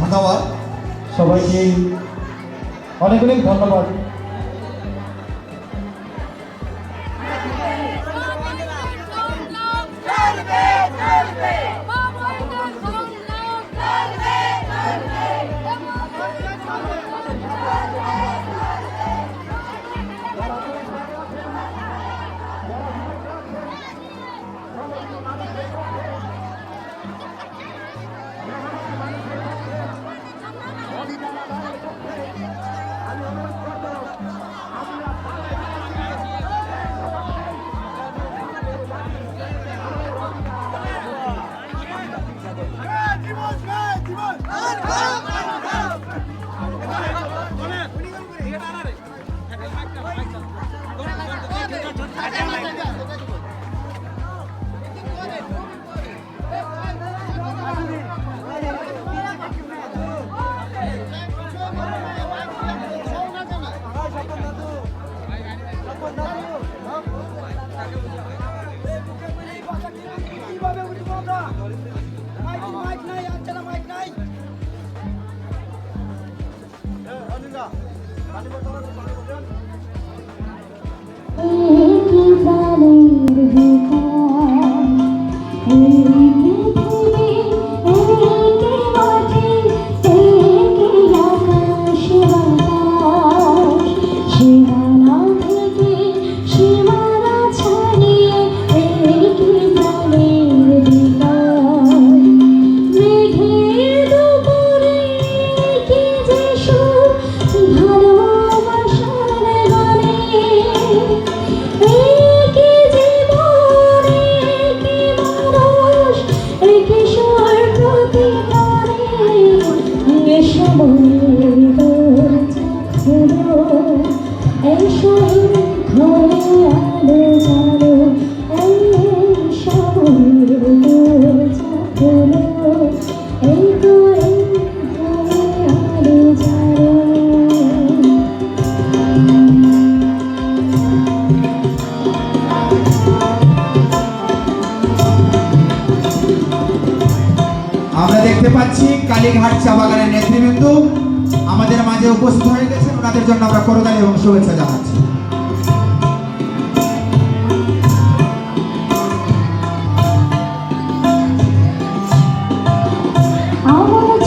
ধন্যবাদ সবাইকে, অনেক অনেক ধন্যবাদ। আমরা দেখতে পাচ্ছি কালীঘাট চা বাগানের নেতৃবৃন্দ আমাদের মাঝে উপস্থিত হয়ে গেছেন। ওনাদের জন্য আমরা করতালি এবং শুভেচ্ছা জানাচ্ছি। আমার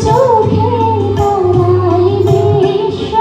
চোখে তারাই বিশ্ব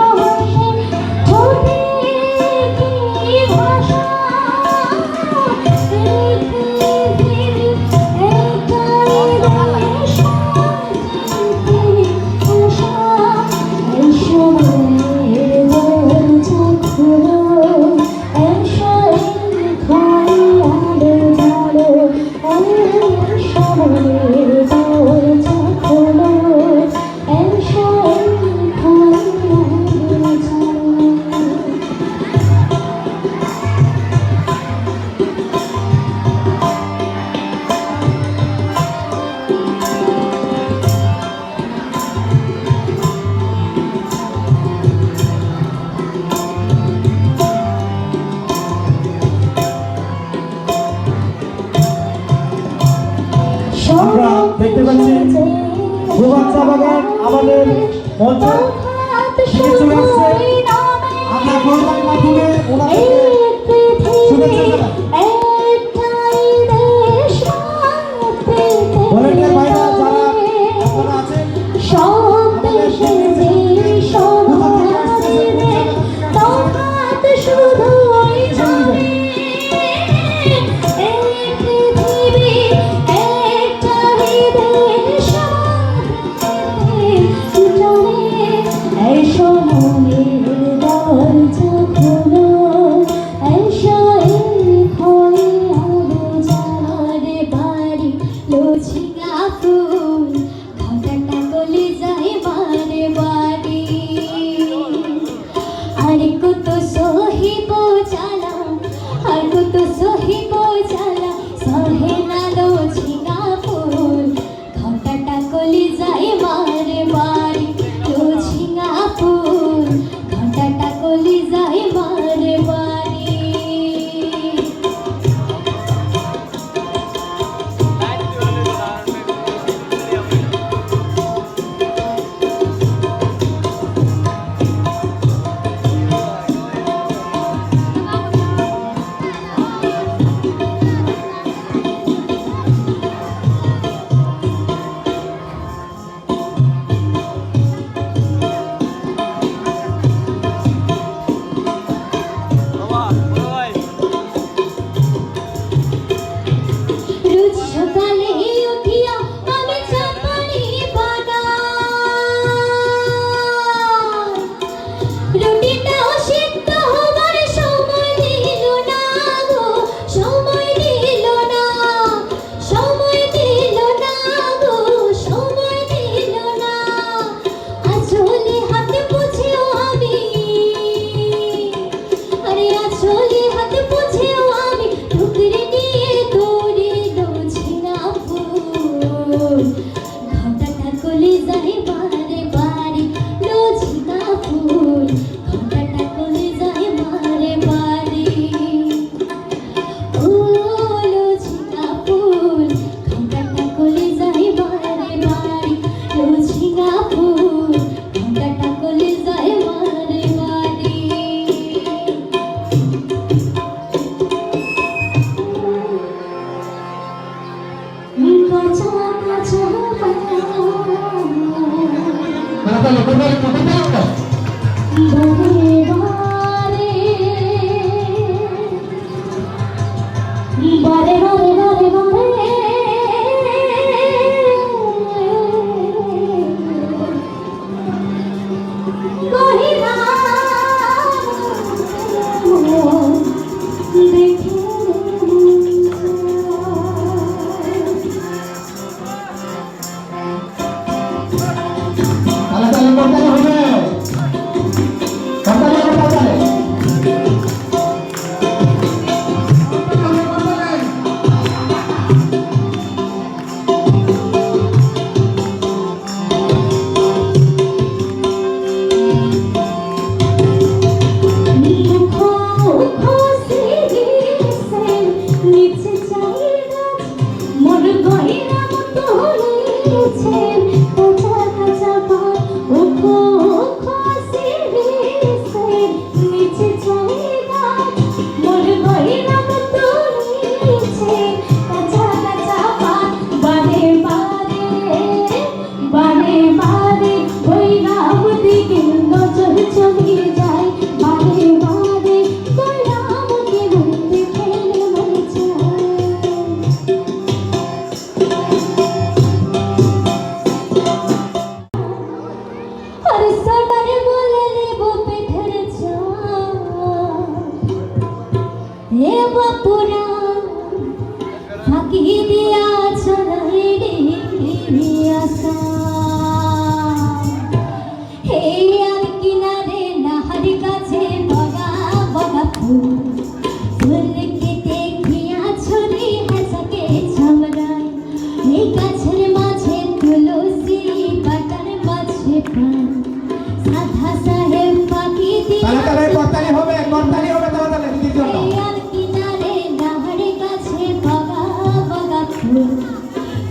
আমরা দেখতে পাচ্ছি ভুবন চা বাগান আমাদের মঞ্চে থেকে চলে আসছে। আমরা করোনার মাধ্যমে ওনাদেরকে শুভেচ্ছা জানাই। ভলেন্টিয়ার ভাইরা যারা আপনারা আছেন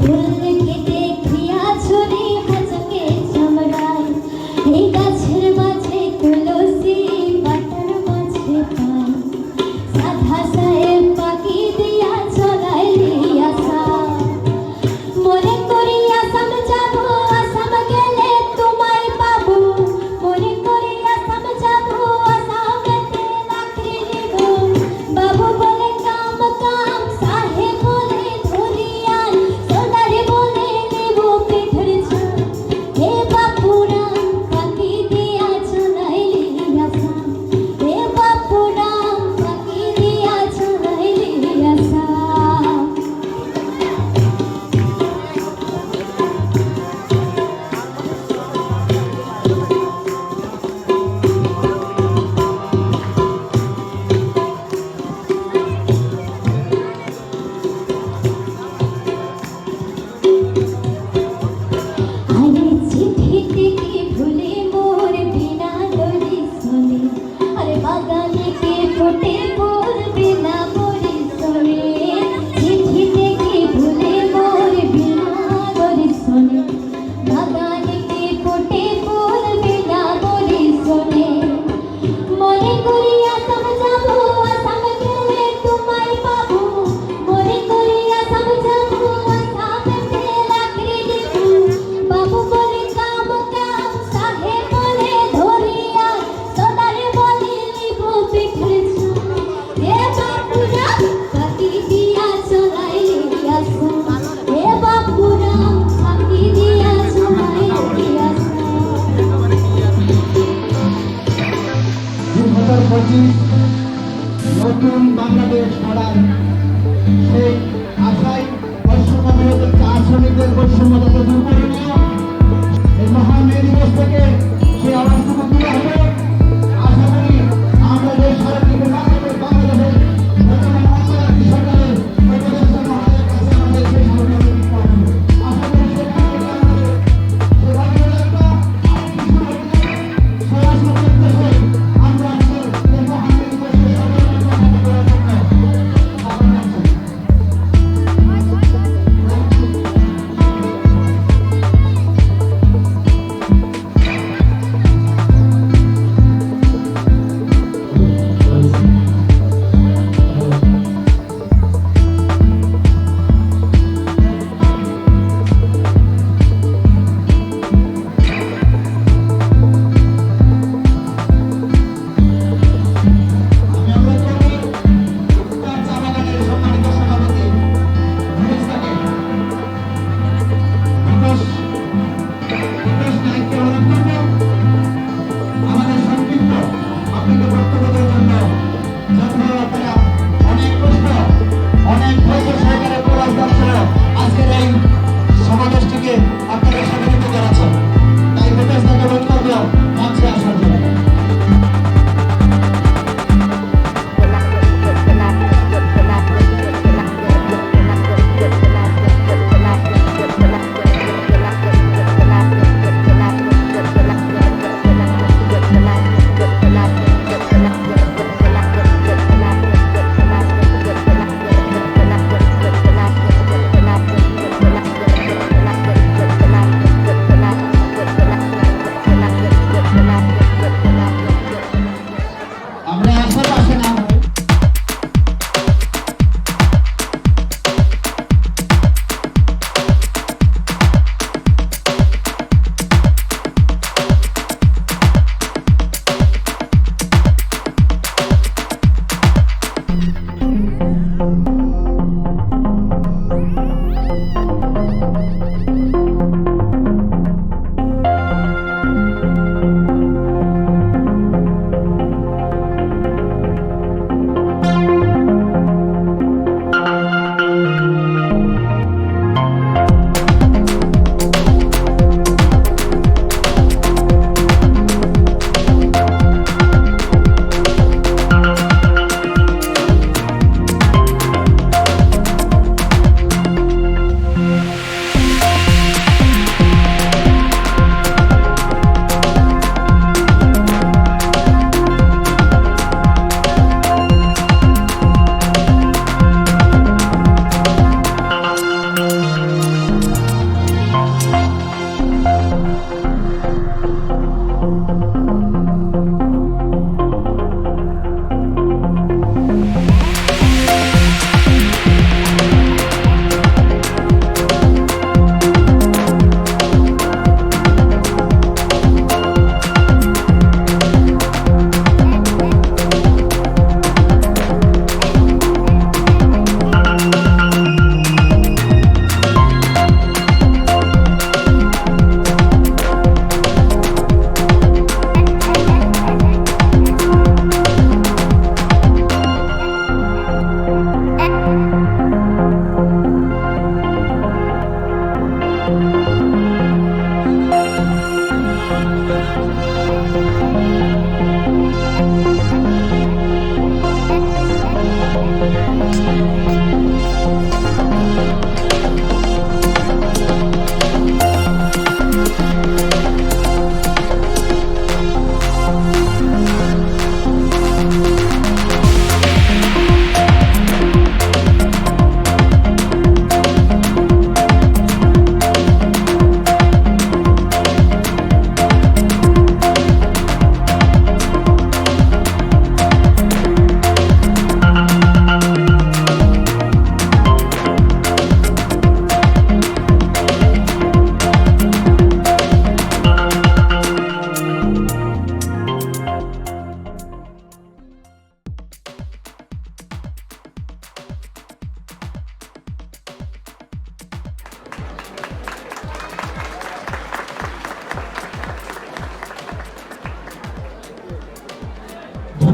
ফুল নতুন বাংলাদেশ গড়ার সেই আশায় বৈষম্যবিরোধী চা শ্রমিকদের বৈষম্যতাকে দূর করে নিয়ে এই মহান মে দিবস থেকে সেই আওয়াজটুকু তুলে হবে। আশা করি আমরা যে সারাদিকে বাংলাদেশের বর্তমান অন্তর্বর্তী সরকারের উপদেষ্টা মহোদয়ের কাছে আমাদের সেই সহযোগিতা দিতে হবে। আশা করি সেখান থেকে আমাদের সে বাংলাদেশটা আমরা আমাদের এই মহান মে দিবসকে সফল করার জন্য আহ্বান জানাচ্ছি। আমি অনুরোধ করব উত্তর চা বাগানের সম্মানিত সভাপতি মহেশ তাকে দায়িত্বে অনুরোধ করব আমাদের সংক্ষিপ্ত আপনাকে বক্তব্য দেওয়ার জন্য। যদিও আপনারা অনেক কষ্ট অনেক ধৈর্য সহকারে প্রবাস যাচ্ছ আজকের এই সমাবেশটিকে আপনাদের সম্মিলিত জানাচ্ছেন, তাই মহেশ তাকে অনুরোধ করব মঞ্চে আসার জন্য। আমরা আশেপাশে না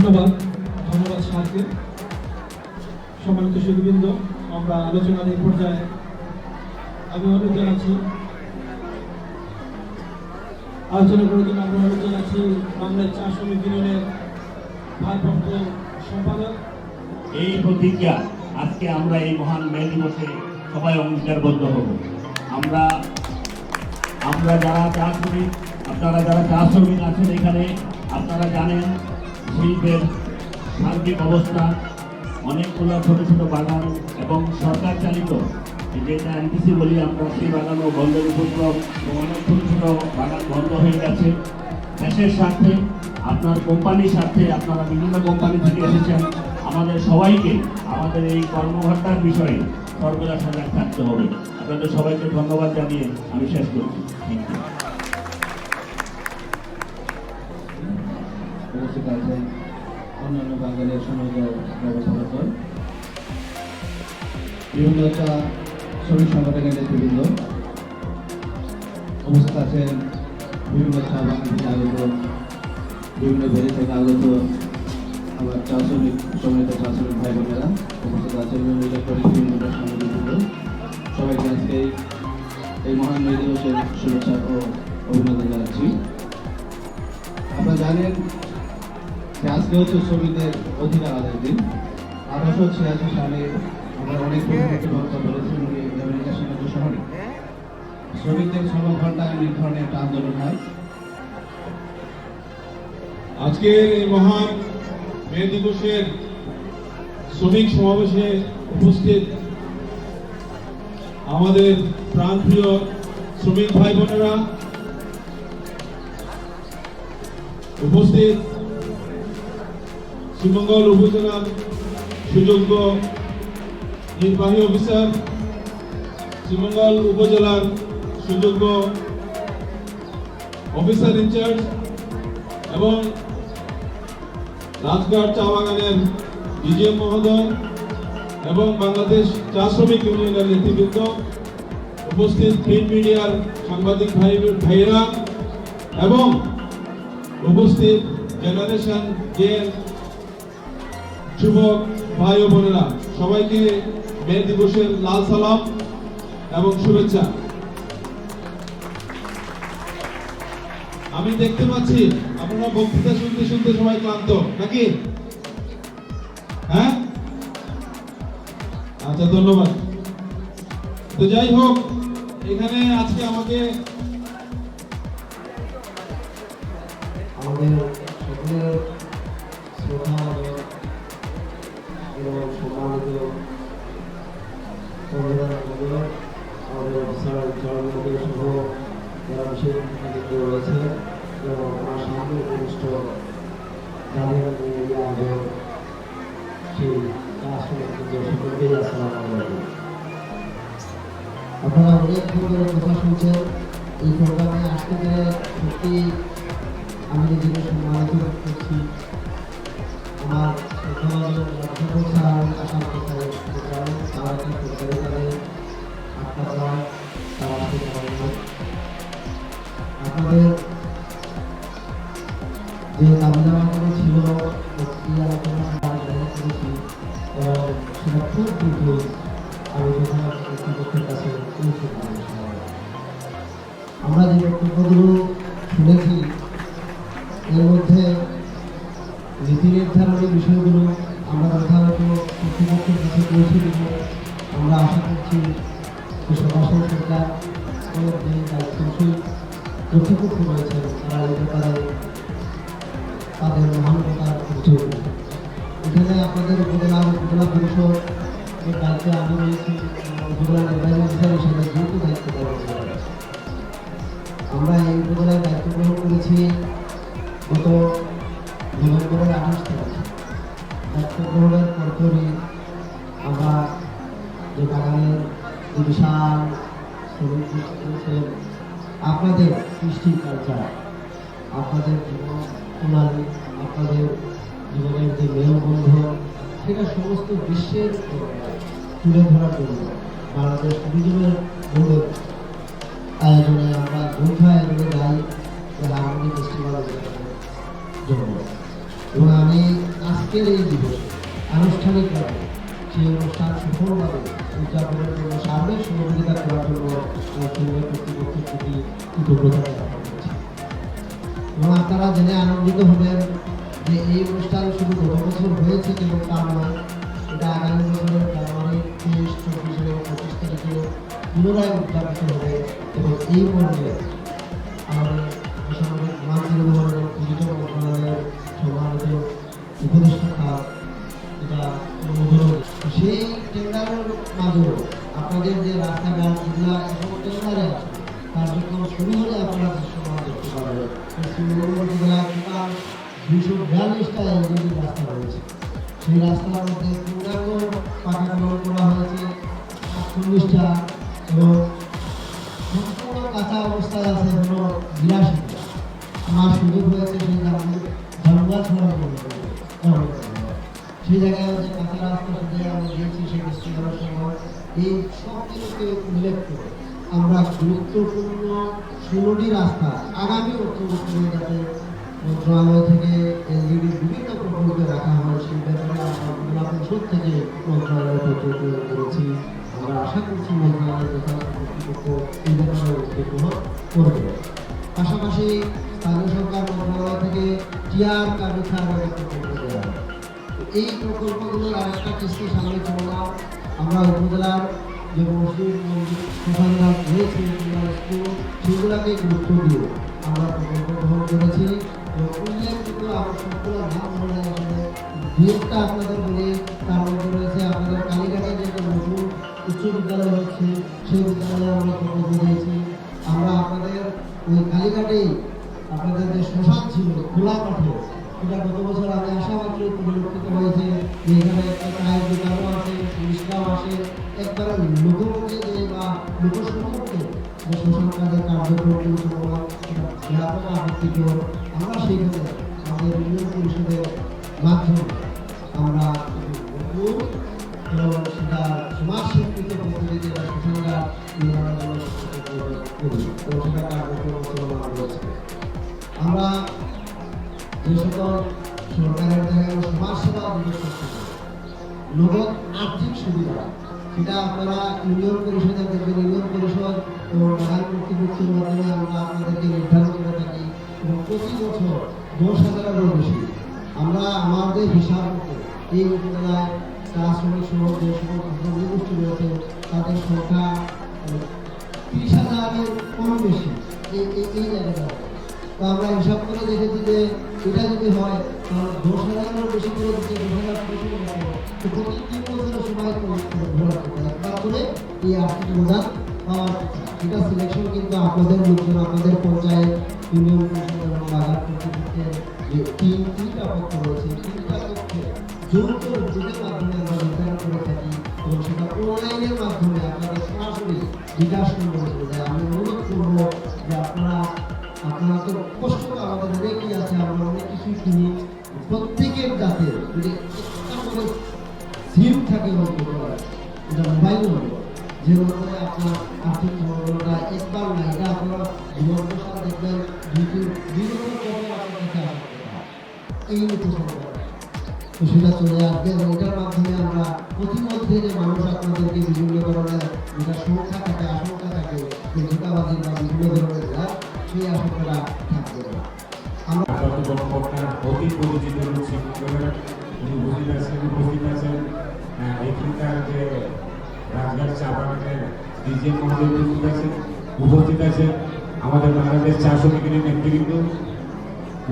ধন্যবাদ স্যারকে। সম্মানিত সুধীবৃন্দ, আমরা আলোচনার এই পর্যায়ে আমি অনুরোধ জানাচ্ছি আলোচনা করার জন্য আমরা অনুরোধ জানাচ্ছি বাংলাদেশ চা শ্রমিক ইউনিয়নের ভারপ্রাপ্ত সম্পাদক। এই প্রতিজ্ঞা আজকে আমরা এই মহান মে দিবসে সবাই অঙ্গীকারবদ্ধ হব। আমরা যারা চা শ্রমিক, আপনারা যারা চা শ্রমিক আছেন এখানে, আপনারা জানেন শিল্পের সার্বিক অবস্থা, অনেকগুলো ছোট ছোট বাগান এবং সরকার চালিত যেটা এনটিসি বলি আমরা, সেই বাগানও বন্ধের উপক্রম এবং অনেক ছোট ছোট বাগান বন্ধ হয়ে গেছে। দেশের স্বার্থে, আপনার কোম্পানির স্বার্থে, আপনারা বিভিন্ন কোম্পানি থেকে এসেছেন, আমাদের সবাইকে আমাদের এই কর্মঘণ্টার বিষয়ে সর্বদা সজাগ থাকতে হবে। আপনাদের সবাইকে ধন্যবাদ জানিয়ে আমি শেষ করছি। উপস্থিত আছেন অন্যান্য বাঙালির সমাজ ব্যবস্থাপক, বিভিন্ন চা শ্রমিক সংগঠনের নেতৃবৃন্দ, উপস্থিত আছেন বিভিন্ন চা বাগান থেকে আগত, বিভিন্ন ভেরি থেকে আগত আমার চা শ্রমিক সম্মিলিত চা শ্রমিক ভাই বোনেরা, উপস্থিত আছেন বিভিন্ন ইলেকট্রনিক বিভিন্ন সাংবাদিকবৃন্দ, সবাইকে আজকে এই মহান মে দিবসের শুভেচ্ছা ও অভিনন্দন জানাচ্ছি। আপনারা জানেন যে আজকে হচ্ছে শ্রমিকদের অধিকার আদায়ের দিন। 1886 সালে আমরা অনেক বক্তব্য বলেছি আমেরিকা সংযুক্ত শহরে শ্রমিকদের শ্রমঘণ্টা নির্ধারণে একটা আন্দোলন হয়। আজকের এই মহান মে দিবসের শ্রমিক সমাবেশে উপস্থিত আমাদের প্রাণপ্রিয় শ্রমিক ভাই বোনেরা, উপস্থিত শ্রীমঙ্গল উপজেলার সুযোগ্য নির্বাহী অফিসার, শ্রীমঙ্গল উপজেলার সুযোগ্য অফিসার ইনচার্জ এবং রাজঘাট চা বাগানের ডিজিএম মহোদয় এবং বাংলাদেশ চা শ্রমিক ইউনিয়নের নেতৃবৃন্দ, উপস্থিত প্রিন্ট মিডিয়ার সাংবাদিক ভাইয়েরা এবং উপস্থিত জেনারেশন জেল যুবক ভাই ও বোনেরা, সবাইকে মে দিবসের লাল সালাম এবং শুভেচ্ছা। আমি দেখতে পাচ্ছি আপনারা বক্তৃতা শুনতে শুনতে সবাই ক্লান্ত নাকি? হ্যাঁ, আচ্ছা, ধন্যবাদ। তো যাই হোক, এখানে আজকে আমাদের সকলের শ্রদ্ধা এবং সম্মানিত আমাদের অফিসার জনগণের সহ যারা বিশেষ নেতৃত্ব রয়েছে এবং আমার সামনে উপবিষ্ট যাদের আমাদের সেই সকলকেই আসসালামু আলাইকুম। আপনারা অনেক ধরনের কথা শুনছেন। এই প্রোগ্রামে আসতে গেলে সত্যি আমি নিজেকে সম্মানিত করছি। আমার আপনাদের যে দাবি দাওয়াগুলো ছিল করেছি এবং সেটা খুব দ্রুত আমি কর্তৃপক্ষের কাছে পৌঁছে দেব। আমরা যে বক্তব্যগুলো শুনেছি এর মধ্যে নীতি নির্ধারণের বিষয়গুলো আমরা যথাযথ কর্তৃপক্ষের কাছে পৌঁছে দেব। আমরা আশা করছি যে সমাজের সরকার যে দায়িত্বশীল কর্তৃপক্ষ রয়েছে তারা এই ব্যাপারে তাদের মহানতার পরিচয় দেবে। এখানে আপনাদের উপজেলা পরিষদ এর দায়িত্বে আমি রয়েছি, উপজেলা নির্বাহী অফিসার হিসেবে যেহেতু দায়িত্ব পালন করে আমরা এই উপজেলায় দায়িত্ব গ্রহণ করেছি গত নভেম্বরের 28 তারিখ। দায়িত্ব গ্রহণের পরপরই আমরা যে বাগানের যে বিশাল শ্রমিক রয়েছে, আপনাদের কৃষ্টি কালচার, আপনাদের জীবন প্রণালী, আপনাদের জীবনের যে মেলবন্ধন, সেটা সমস্ত বিশ্বের তুলে ধরার জন্য বাংলাদেশ ট্যুরিজমের বোর্ডের আয়োজনে আমরা যৌথ আয়োজনে যাই হারমোনি ফেস্টিভ্যাল জন্য। এবং আমি আজকের এই দিবসে আনুষ্ঠানিকভাবে সেই অনুষ্ঠান সফলভাবে উদযাপনের জন্য সার্বিক সহযোগিতা করার জন্য কেন্দ্রীয় কর্তৃপক্ষের প্রতি কৃতজ্ঞতা জ্ঞাপন করছি। এবং আপনারা জেনে আনন্দিত হবেন যে এই অনুষ্ঠান শুধু গত বছর হয়েছে কেবল তা নয়, এটা আগামী বছরের জানুয়ারি 23, 24 এবং 25 তারিখে পুনরায় উদযাপিত হবে এবং এই মর্মে আমাদের বেসামরিক বিমান পরিবহন এবং পর্যটন মন্ত্রণালয়ের সম্মানিত উপদেষ্টা এটা অনুমোদন। সেই টেন্ডারের মাধ্যমে আপনাদের যে রাস্তাঘাট যেগুলো এখন টেন্ডারে আছে কার্যক্রম শুরু হলে আপনারা দৃশ্যমান দেখতে পাবেন। শ্রীনগর জেলায় টোটাল 242টা এলজিডি রাস্তা রয়েছে। সেই রাস্তার মধ্যে পূর্ণাঙ্গ পাকাকরণ করা হয়েছে 48টা এবং সম্পূর্ণ কাঁচা অবস্থায় আছে হলো 82টা। আমার সুযোগ হয়েছে সেই জামগা ছড়া সেই জায়গায় যে কাঁচা রাস্তা সেটাই আমরা দিয়েছি সেই বৃষ্টি করার সময় এই সব কিছুকে উল্লেখ করে আমরা গুরুত্বপূর্ণ 16টি রাস্তা আগামী অর্থবছরে যাতে মন্ত্রণালয় থেকে এলজিডি বিভিন্ন প্রকল্পে রাখা হয় সেই ব্যাপারে আমরা পরিষদ থেকে মন্ত্রণালয়ের পত্র করেছি। আমরা আশা করছি মন্ত্রণালয়ের যথাযথ কর্তৃপক্ষ এই ব্যাপারে উদ্যোগ গ্রহণ করবে। পাশাপাশি স্থানীয় সরকার মন্ত্রণালয় থেকে টিআর কার্যক্রম প্রকল্প দেওয়া হয়। এই প্রকল্পগুলোর আরেকটা কিস্তি সামনে চললাম। আমরা উপজেলার যে মসজিদ মন্দির প্রধানরা রয়েছে স্কুল সেগুলোকে গুরুত্ব দিয়ে আমরা প্রকল্প গ্রহণ করেছি এবং উল্লেখযোগ্য আমরা সবগুলো নাম ধরে আসলে দুয়েকটা আপনাদের বলি। তার মধ্যে রয়েছে আপনাদের কালীঘাটে যে নতুন উচ্চ বিদ্যালয় হচ্ছে সেই বিদ্যালয়ে আমরা প্রকল্প দিয়েছি। আমরা আপনাদের ওই কালীঘাটেই আপনাদের যে শ্মশান ছিল খোলা মাঠে এটা গত বছর আমি আসা মাত্রই পরিলক্ষিত হয়েছে যে এখানে একটা চায়ের দোকানও আছে, পুলিশরাও আসে, একবারে লোকমুখে যে বা লোকসম্মুখে যে শ্মশান কাজের কার্যক্রমগুলো ব্যাপক আপত্তিত আমরা সেইখানে আমাদের ইউনিয়ন পরিষদের মাধ্যমে আমরা এবং সেটা সমাজ স্বীকৃত পদ্ধতিতে শ্মশানরা করি এবং সেটা কার্যক্রম চলমান রয়েছে। আমরা যে সকল সরকারের জায়গায় সমাজসেবা নগদ আর্থিক সুবিধা সেটা আপনারা ইউনিয়ন পরিষদের দেখবেন। ইউনিয়ন পরিষদ এবং বাগান কর্তৃপক্ষের মাধ্যমে আমরা আপনাদেরকে নির্ধারণ করে থাকি এবং প্রতি বছর 10,000-এরও বেশি আমরা আমাদের হিসাব মতো এই উপজেলায় চা শ্রমিক সহ যে সকল গোষ্ঠী রয়েছে তাদের সংখ্যা 30,000-এর কম বেশি এই জায়গাটা। তো আমরা হিসাব করে দেখেছি যে এটা যদি হয় তাহলে 10,000-এরও বেশি করে দিচ্ছে 10,000 বেশি তো প্রতি 3 বছরের সময় তারপরে এই আর্থিক অনুদান পাওয়ার এটা সিলেকশন কিন্তু আপনাদের লোকজন আপনাদের পঞ্চায়েত ইউনিয়ন পরিষদ এবং বাগান কর্তৃপক্ষের যে তিনটা পক্ষ রয়েছে তিনটা পক্ষে যৌথ উদ্যোগের মাধ্যমে আমরা নির্ধারণ করে থাকি এবং সেটা অনলাইনের মাধ্যমে আপনাদের সরাসরি বিকাশ করে যায়। আমি অনুরোধ করবো যে আপনারা তো কষ্ট আমাদের অনেকেই আছে, আমরা অনেক কিছুই কিনি, প্রত্যেকের যাতে যদি একটা করে সিম থাকে এটা মোবাইল নম্বর যে নম্বরে আপনার আর্থিক সমাধানটা একবার না এটা আপনারা জীবনদশা দেখবেন দুই বছর পরে আপনার কাছে আসবে এই নীতি সমাধান তো সেটা চলে আসবে এবং এটার মাধ্যমে আমরা প্রতিমধ্যে যে মানুষ আপনাদেরকে বিভিন্ন ধরনের যেটা সংখ্যা থাকে আশঙ্কা থাকে যে ধোঁকাবাজি বা বিভিন্ন ধরনের সেই আশঙ্কাটা থাকবে না। আমরা অতি পরিচিত উপস্থিত আছেন এখানকার যে রাজঘাট চা বাগানের ডিজিএম মহোদয় উপস্থিত আছেন আমাদের বাংলাদেশ চা সমিতির নেতৃবৃন্দ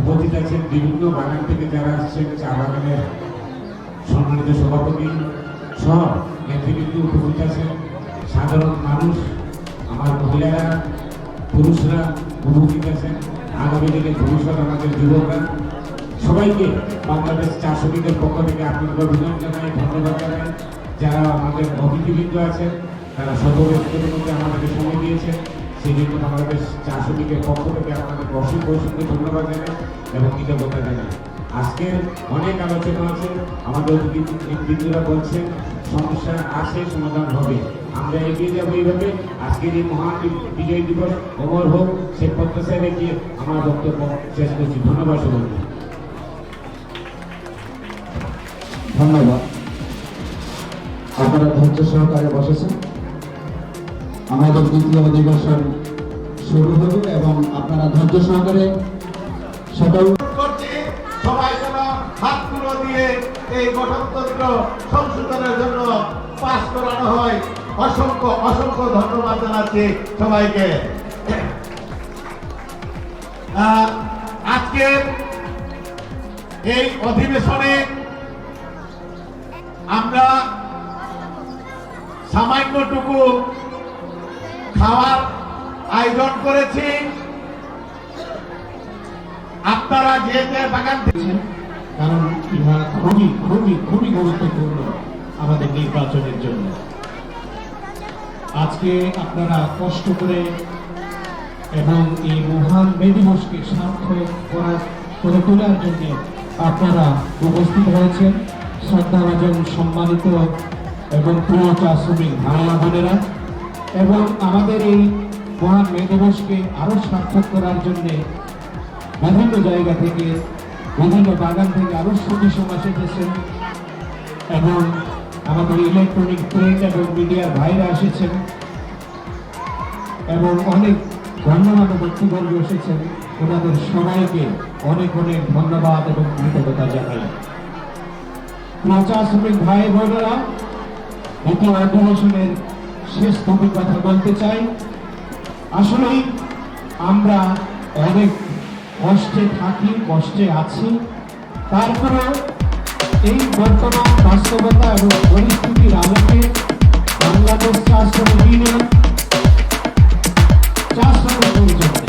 উপস্থিত আছেন বিভিন্ন বাগান থেকে যারা আসছেন চা বাগানের সম্মানিত সভাপতি সহ নেতৃবৃন্দ উপস্থিত আছেন সাধারণ মানুষ আমার মহিলারা পুরুষরা উপস্থিত আছেন আগামী দিনে ভবিষ্যৎ আমাদের যুবকরা সবাইকে বাংলাদেশ চা সমিতির পক্ষ থেকে আপনাদের অভিনন্দন জানাই, ধন্যবাদ জানাই। যারা আমাদের অতিথিবৃন্দ আছেন তারা সর্বব্যক্তির মধ্যে আমাদেরকে সময় দিয়েছেন সেই জন্য বাংলাদেশ চা সমিতির পক্ষ থেকে আপনাদেরকে অসংখ্য ধন্যবাদ জানাই এবং কৃতজ্ঞতা জানাই। আজকে অনেক আলোচনা আছে, আমাদের অতিথিবৃন্দরা বলছেন সমস্যা আছে সমাধান হবে, আমরা এগিয়ে যাবো এইভাবে। আজকের এই মহান বিজয় দিবস অমর হোক সে প্রত্যাশায় রেখে আমার বক্তব্য শেষ করছি। ধন্যবাদ সবাইকে। ধন্যবাদ। আপনারা ধৈর্য সহকারে বসেছেন। আমাদের দ্বিতীয় অধিবেশন শুরু হবে এবং আপনারা ধৈর্য সহকারে সকল করছি সবাই যেন হাতগুলো দিয়ে এই গঠনতন্ত্র সংশোধনের জন্য পাস করানো হয়। অসংখ্য অসংখ্য ধন্যবাদ জানাচ্ছি সবাইকে। আজকের এই অধিবেশনে আমরা সামান্যটুকু খাওয়ার আয়োজন করেছি। আপনারা যে বাগান থেকে কারণ ইহা খুবই খুবই খুবই গুরুত্বপূর্ণ আমাদের নির্বাচনের জন্য। আজকে আপনারা কষ্ট করে এবং এই মহান মে দিবসকে সার্থক করে তোলার জন্য আপনারা উপস্থিত হয়েছেন। শ্রদ্ধাভাজন সম্মানিত এবং প্রিয় চা শ্রমিক ভাইয়া বোনেরা, এবং আমাদের এই মহান মে দিবসকে আরো সার্থক করার জন্য বিভিন্ন জায়গা থেকে বিভিন্ন বাগান থেকে আরো সুখী সমাজ এসেছেন এবং আমাদের ইলেকট্রনিক প্রিন্ট এবং মিডিয়ার ভাইরা এসেছেন এবং অনেক গণ্যমান্য ব্যক্তিবর্গ এসেছেন। ওনাদের সবাইকে অনেক অনেক ধন্যবাদ এবং কৃতজ্ঞতা জানাই। চা শ্রমিক ভাই বোনেরা, দ্বিতীয় অধিবেশনের শেষ দুটি কথা বলতে চাই। আসলেই আমরা অনেক কষ্টে থাকি, কষ্টে আছি, তারপরে এই বর্তমান বাস্তবতা এবং পরিস্থিতির আলোকে বাংলাদেশ চা শ্রমিক ইউনিয়ন চা শ্রমিক পরিচয়